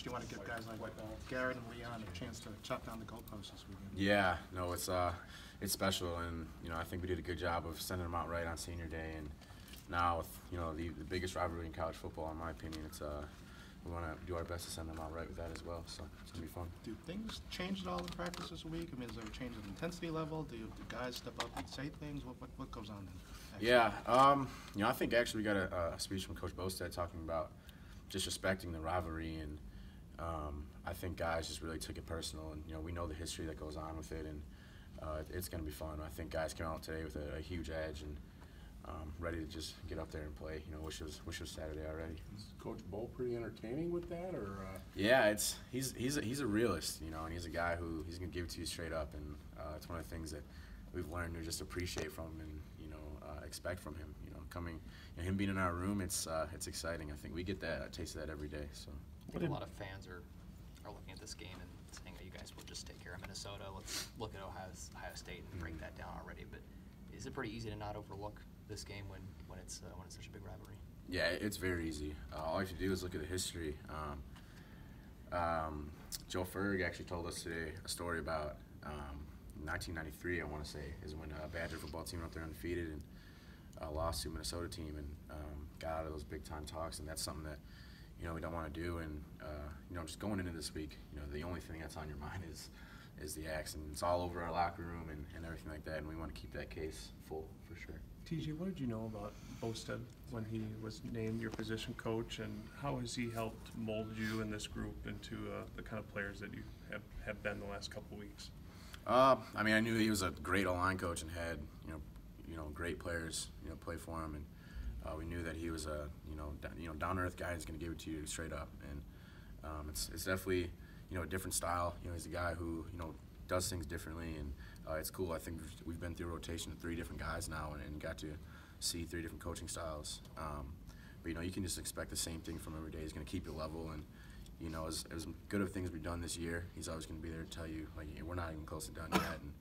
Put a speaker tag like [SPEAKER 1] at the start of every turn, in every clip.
[SPEAKER 1] you want to give guys like Garrett and Leon a chance to chop down the goalposts this weekend.
[SPEAKER 2] Yeah, no, it's special, and I think we did a good job of sending them out right on senior day, and now with the biggest rivalry in college football, in my opinion, it's we want to do our best to send them out right with that as well. So it's gonna be fun.
[SPEAKER 1] Do things change at all in practice this week? I mean, is there a change in intensity level? Do guys step up and say things? What goes on then? Actually?
[SPEAKER 2] Yeah, I think actually we got a speech from Coach Bostad talking about just respecting the rivalry, and I think guys just really took it personal, and we know the history that goes on with it, and it's going to be fun. I think guys came out today with a huge edge and ready to just get up there and play. Wish it was Saturday already.
[SPEAKER 3] Is Coach Bo pretty entertaining with that, or?
[SPEAKER 2] Yeah, he's a realist, and he's a guy who he's going to give it to you straight up, and it's one of the things that we've learned to just appreciate from him and expect from him. Him being in our room, it's exciting. I think we get a taste of that every day. So
[SPEAKER 4] I think a lot of fans are looking at this game and saying that you guys will just take care of Minnesota. Let's look at Ohio State and break that down already. But is it pretty easy to not overlook this game when it's such a big rivalry? Yeah,
[SPEAKER 2] it's very easy. All you have to do is look at the history. Joe Ferg actually told us today a story about 1993, I want to say, is when a Badger football team went up there undefeated and lost to a Minnesota team and got out of those big-time talks, and that's something that we don't want to do. And just going into this week, the only thing that's on your mind is the Axe, and it's all over our locker room and everything like that, and we want to keep that case full for sure.
[SPEAKER 5] TJ, what did you know about Bostad when he was named your position coach, and how has he helped mold you and this group into the kind of players that you have been the last couple of weeks?
[SPEAKER 2] I mean, I knew he was a great O-line coach and had great players play for him, and we knew that he was a down-to-earth guy who's going to give it to you straight up. And it's definitely a different style. He's a guy who does things differently, and it's cool. I think we've been through a rotation of 3 different guys now, and got to see 3 different coaching styles. But you can just expect the same thing from every day. He's going to keep you level, and as good of things we've done this year, he's always going to be there to tell you, like, we're not even close to done yet, and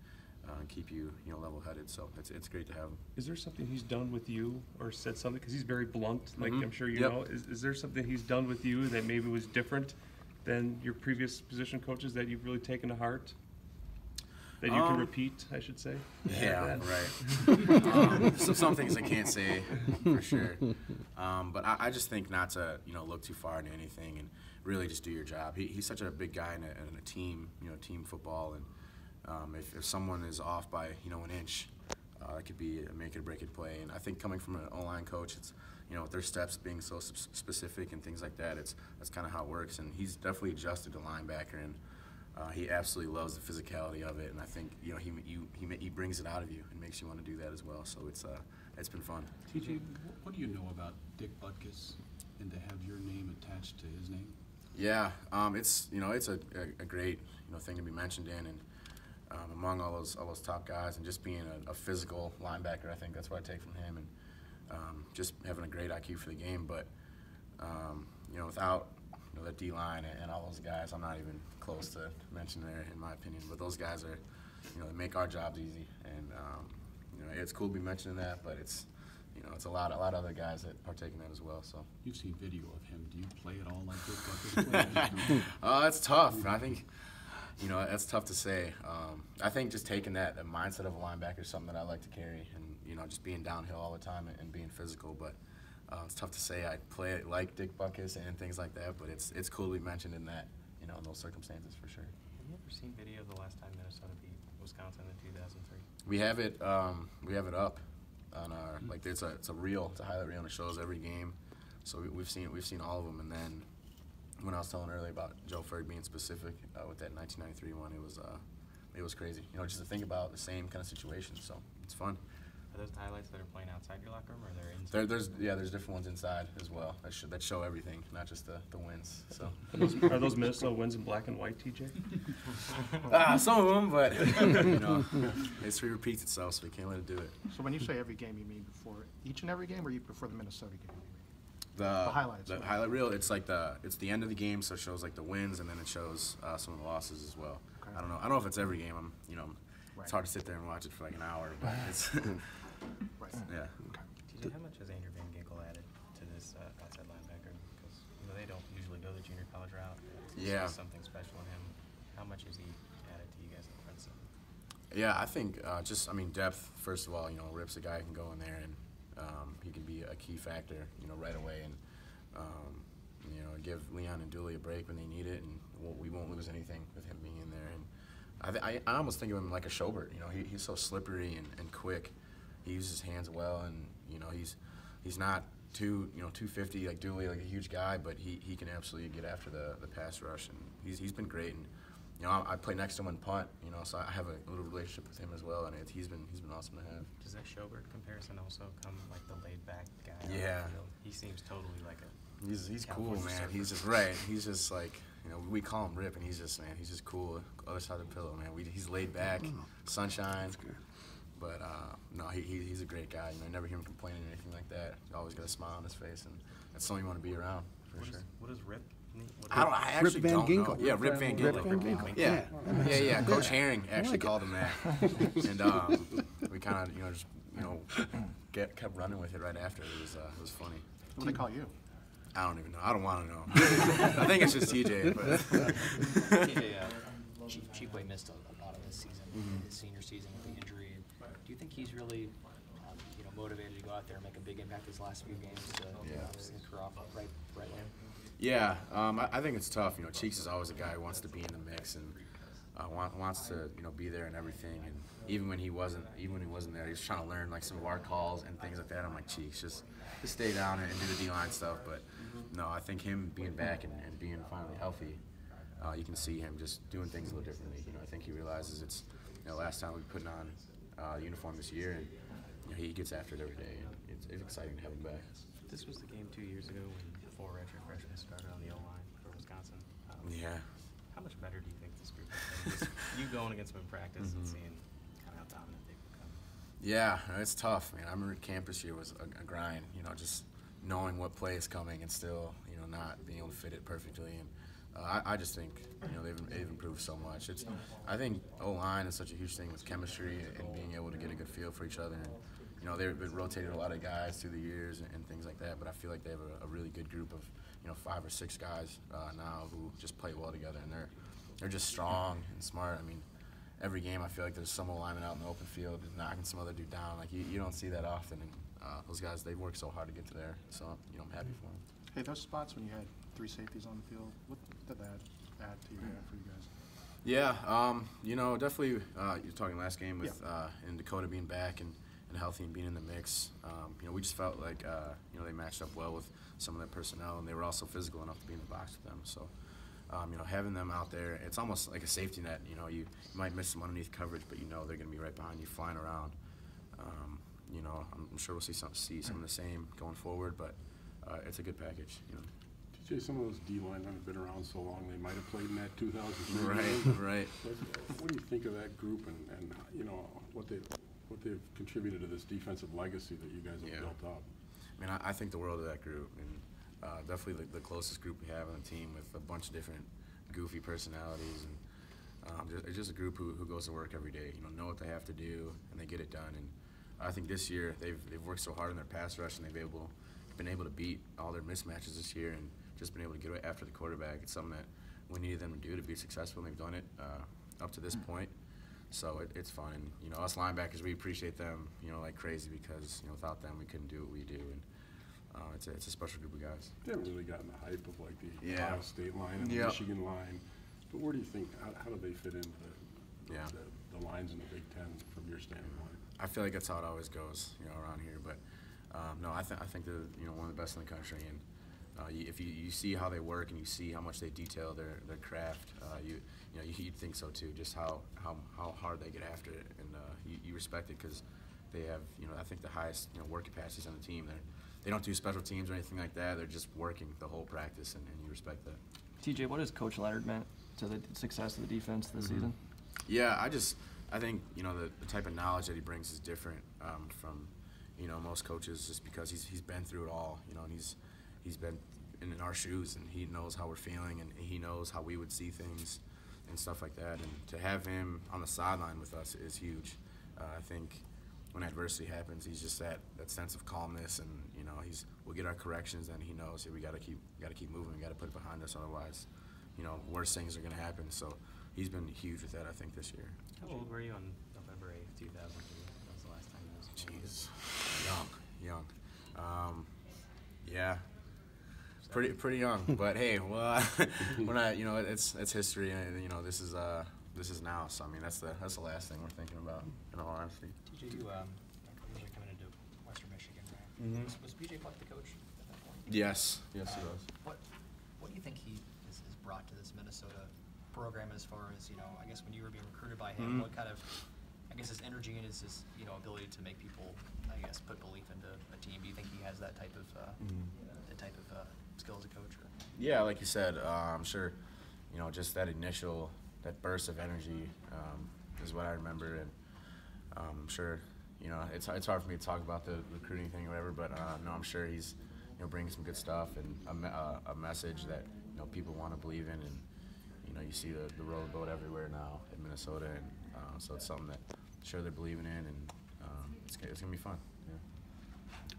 [SPEAKER 2] keep you level-headed. So it's great to have him.
[SPEAKER 5] Is there something he's done with you or said something, because he's very blunt, like I'm sure you
[SPEAKER 2] Yep.
[SPEAKER 5] know. Is there something he's done with you that maybe was different than your previous position coaches that you've really taken to heart? That you can repeat, I should say.
[SPEAKER 2] Yeah, right. So some things I can't say for sure, but I just think not to look too far into anything and really just do your job. He's such a big guy in a team, team football, and if someone is off by an inch, it could be a make it or break it play. And I think coming from an O-line coach, it's with their steps being so specific and things like that, that's kind of how it works. And he's definitely adjusted to linebacker, and he absolutely loves the physicality of it. And I think he brings it out of you and makes you want to do that as well. So it's been fun.
[SPEAKER 3] TJ, what do you know about Dick Butkus and to have your name attached to his name?
[SPEAKER 2] Yeah, it's a great thing to be mentioned in, and among all those top guys, and just being a physical linebacker, I think that's what I take from him, and just having a great IQ for the game. But without that D-line and all those guys, I'm not even close to mention there, in my opinion. But those guys are, they make our jobs easy, and it's cool to be mentioning that. But it's a lot of other guys that partake in that as well. So
[SPEAKER 3] you've seen video of him. Do you play at all like Dick Butkus?
[SPEAKER 2] It's tough. I think. That's tough to say. I think just taking that mindset of a linebacker is something that I like to carry, and just being downhill all the time and being physical. But it's tough to say I play it like Dick Butkus and things like that. But it's cool to be mentioned in that, in those circumstances for sure.
[SPEAKER 6] Have you ever seen video of the last time Minnesota beat Wisconsin in 2003?
[SPEAKER 2] We have it. We have it up on our it's a reel. It's a highlight reel, and it shows every game. So we've seen all of them, and then. When I was telling earlier about Joe Ferg being specific with that 1993 one, it was crazy. Just to think about the same kind of situation. So it's fun.
[SPEAKER 6] Are those the highlights that are playing outside your locker room, or they're inside?
[SPEAKER 2] There's different ones inside as well that show everything, not just the wins. So
[SPEAKER 5] are those Minnesota wins in black and white, TJ?
[SPEAKER 2] Some of them, but history repeats itself, so we can't let it do it.
[SPEAKER 1] So when you say every game, you mean before each and every game, or you before the Minnesota game?
[SPEAKER 2] The
[SPEAKER 1] highlights.
[SPEAKER 2] The highlight reel. It's it's the end of the game, so it shows the wins, and then it shows some of the losses as well. Okay. I don't know if it's every game. It's hard to sit there and watch it for an hour, but it's
[SPEAKER 1] right.
[SPEAKER 2] Yeah.
[SPEAKER 6] Okay. TJ, how much has Andrew Van Ginkel added to this outside linebacker? Because they don't usually go the junior college route. It's
[SPEAKER 2] Yeah.
[SPEAKER 6] There's something special in him. How much has he added to you guys in the front seven?
[SPEAKER 2] Yeah, I think depth. First of all, Rip's a guy who can go in there and he can be a key factor, right away, and give Leon and Dooley a break when they need it, and we won't lose anything with him being in there. And I almost think of him like a Schobert. He's so slippery and quick. He uses his hands well, and he's not 250 like Dooley, like a huge guy, but he can absolutely get after the pass rush, and he's been great. And I play next to him on punt, so I have a little relationship with him as well, and he's been awesome to have.
[SPEAKER 6] Does that Schobert comparison also come like the laid back guy?
[SPEAKER 2] Yeah.
[SPEAKER 6] On the field? He seems totally like a.
[SPEAKER 2] He's cool,
[SPEAKER 6] California
[SPEAKER 2] man.
[SPEAKER 6] surfer.
[SPEAKER 2] He's just right. He's just like we call him Rip, and he's just cool. Other side of the pillow, man. He's laid back, sunshine. But no, he's a great guy. I never hear him complaining or anything like that. He's always got a smile on his face, and that's someone you want to be around for sure.
[SPEAKER 6] What does Rip mean?
[SPEAKER 2] I actually
[SPEAKER 7] Van
[SPEAKER 2] don't know.
[SPEAKER 7] Ginkel.
[SPEAKER 2] Yeah, Rip Van Ginkel.
[SPEAKER 7] Rip Van Ginkel.
[SPEAKER 2] Yeah. Coach Herring actually called him that, and we kind of just kept running with it right after. It was funny.
[SPEAKER 1] What do they call you?
[SPEAKER 2] I don't even know. I don't want to know. I think it's just TJ. But
[SPEAKER 4] TJ, Cheapway missed a lot of this season, his senior season with the injury. Do you think he's really, motivated to go out there and make a big impact his last few games to career off right lane?
[SPEAKER 2] Yeah, I think it's tough. Cheeks is always a guy who wants to be in the mix and wants to be there and everything. And even when he wasn't there, he was trying to learn like some of our calls and things like that. I'm like, Cheeks, just stay down and do the D-line stuff. But no, I think him being back and being finally healthy, you can see him just doing things a little differently. I think he realizes it's last time we put on uniform this year, and he gets after it every day, and it's exciting to have him back.
[SPEAKER 6] This was the game 2 years ago when 4 redshirt freshmen started on the O-line for Wisconsin.
[SPEAKER 2] Yeah.
[SPEAKER 6] How much better do you think this group is? Just you going against them in practice and seeing kind of how dominant they become.
[SPEAKER 2] Yeah, it's tough, man. I remember camp this year was a grind, just knowing what play is coming and still, not being able to fit it perfectly. And I just think, they've improved so much. I think O-line is such a huge thing with chemistry and being able to get a good feel for each other. And, they've rotated a lot of guys through the years and things like that, but I feel like they have a really good group of, 5 or 6 guys now who just play well together, and they're just strong and smart. I mean, every game I feel like there's some lineman out in the open field knocking some other dude down. Like, you don't see that often, and those guys, they work so hard to get to there, so, I'm happy for them.
[SPEAKER 1] Hey, those spots when you had 3 safeties on the field, what did that add to for you guys?
[SPEAKER 2] Yeah, definitely. You're talking last game with and Dakota being back and healthy and being in the mix. We just felt like they matched up well with some of their personnel, and they were also physical enough to be in the box with them. So, having them out there, it's almost like a safety net. You might miss them underneath coverage, but they're going to be right behind you, flying around. I'm sure we'll see some of the same going forward, but it's a good package.
[SPEAKER 8] TJ, some of those D lines haven't been around so long. They might have played in that 2003.
[SPEAKER 2] Right.
[SPEAKER 8] What do you think of that group and what they've contributed to this defensive legacy that you guys have built up?
[SPEAKER 2] I mean, I think the world of that group, and definitely the closest group we have on the team with a bunch of different goofy personalities, and it's just a group who goes to work every day. Know what they have to do, and they get it done. And I think this year they've worked so hard in their pass rush, and they've been able to beat all their mismatches this year, and just been able to get after the quarterback. It's something that we needed them to do to be successful, and they've done it up to this point. So it's fun. And, us linebackers, we appreciate them, like crazy, because, without them we couldn't do what we do. And it's a special group of guys.
[SPEAKER 8] They haven't really gotten the hype of like the
[SPEAKER 2] Yeah.
[SPEAKER 8] Ohio State line and the Michigan line. But where do you think, how do they fit into the lines in the Big Ten from your standpoint?
[SPEAKER 2] I feel like that's how it always goes, around here. But no, I think they're one of the best in the country. And if you see how they work and you see how much they detail their craft, you'd think so too. Just how hard they get after it, and you respect it because they have I think the highest work capacities on the team. They don't do special teams or anything like that. They're just working the whole practice, and you respect that.
[SPEAKER 9] TJ, what has Coach Leonard meant to the success of the defense this season?
[SPEAKER 2] Yeah, I think the type of knowledge that he brings is different from most coaches, just because he's been through it all, and he's been in our shoes, and he knows how we're feeling, and he knows how we would see things and stuff like that. And to have him on the sideline with us is huge. I think when adversity happens, he's just that sense of calmness, and we'll get our corrections, and he knows, hey, we got to keep moving, we got to put it behind us, otherwise worse things are going to happen. So he's been huge with that, I think, this year.
[SPEAKER 6] How old were you on November 8th, 2003? That was the last time you was
[SPEAKER 2] Young. Yeah. Pretty young, but hey, well, we're not. It's history, and this is now. So I mean, that's the last thing we're thinking about, in all honesty.
[SPEAKER 4] TJ, you usually coming into Western Michigan, right?
[SPEAKER 2] Mhm.
[SPEAKER 4] Was BJ Buck the coach at that point?
[SPEAKER 2] Yes, he was.
[SPEAKER 4] What do you think he has brought to this Minnesota program as far as, I guess when you were being recruited by him, what kind of, I guess his energy and his ability to make people, I guess, put belief into a team? Do you think he has that type of skill as a coach? Or?
[SPEAKER 2] Yeah, like you said, I'm sure, just that burst of energy is what I remember, and I'm sure, it's hard for me to talk about the recruiting thing or whatever, but no, I'm sure he's, bringing some good stuff and a message that, people want to believe in, and, you see the rowboat everywhere now in Minnesota, and so it's something that I'm sure they're believing in, and it's going to be fun. Yeah.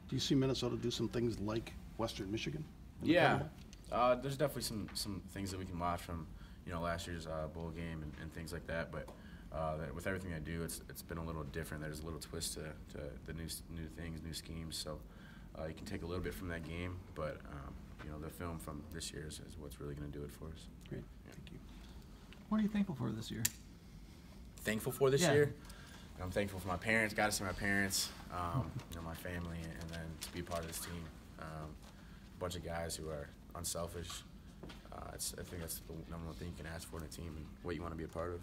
[SPEAKER 7] Do you see Minnesota do some things like Western Michigan?
[SPEAKER 2] Yeah, there's definitely some things that we can watch from last year's bowl game and things like that. But with everything I do, it's been a little different. There's a little twist to the new things, new schemes. So you can take a little bit from that game, but the film from this year is what's really going to do it for us.
[SPEAKER 7] Great,
[SPEAKER 2] Yeah.
[SPEAKER 7] thank you.
[SPEAKER 9] What are you thankful for this year?
[SPEAKER 2] Thankful for this
[SPEAKER 9] Yeah.
[SPEAKER 2] year. I'm thankful for my parents. Got to see my parents, my family, and then to be part of this team. A bunch of guys who are unselfish. I think that's the number one thing you can ask for in a team and what you want to be a part of.